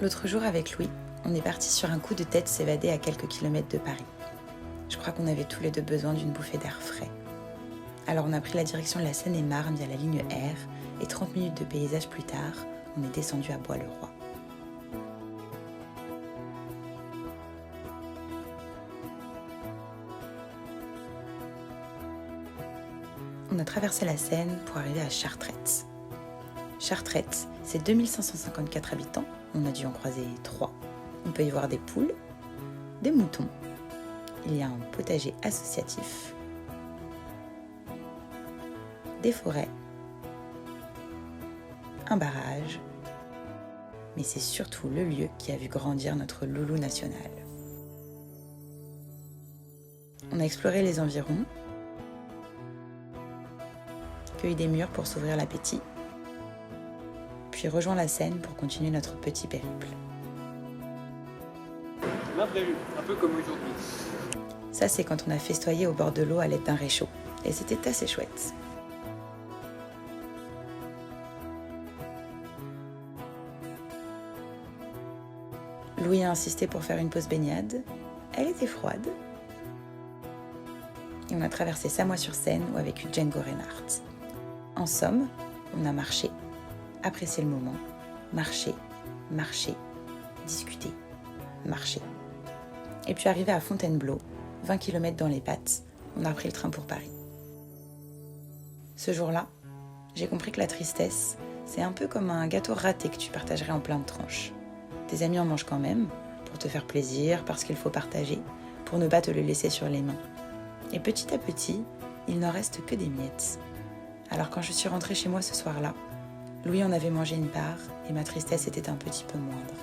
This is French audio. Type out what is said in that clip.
L'autre jour avec Louis, on est parti sur un coup de tête s'évader à quelques kilomètres de Paris. Je crois qu'on avait tous les deux besoin d'une bouffée d'air frais. Alors on a pris la direction de la Seine-et-Marne via la ligne R et 30 minutes de paysage plus tard, on est descendu à Bois-le-Roi. On a traversé la Seine pour arriver à Chartrette. Chartrette, c'est 2554 habitants, on a dû en croiser 3. On peut y voir des poules, des moutons, il y a un potager associatif, des forêts, un barrage, mais c'est surtout le lieu qui a vu grandir notre loulou national. On a exploré les environs, cueilli des mûres pour s'ouvrir l'appétit, puis rejoint la Seine pour continuer notre petit périple. L'imprévu, un peu comme aujourd'hui. Ça, c'est quand on a festoyé au bord de l'eau à l'aide d'un réchaud. Et c'était assez chouette. Louis a insisté pour faire une pause baignade. Elle était froide. Et on a traversé Samois-sur-Seine où a vécu Django Reinhardt. En somme, on a marché, apprécié le moment, marché, discuté, marché. Et puis arrivé à Fontainebleau, 20 km dans les pattes, on a pris le train pour Paris. Ce jour-là, j'ai compris que la tristesse, c'est un peu comme un gâteau raté que tu partagerais en plein de tranches. Tes amis en mangent quand même, pour te faire plaisir, parce qu'il faut partager, pour ne pas te le laisser sur les mains. Et petit à petit, il n'en reste que des miettes. Alors quand je suis rentrée chez moi ce soir-là, Louis en avait mangé une part et ma tristesse était un petit peu moindre.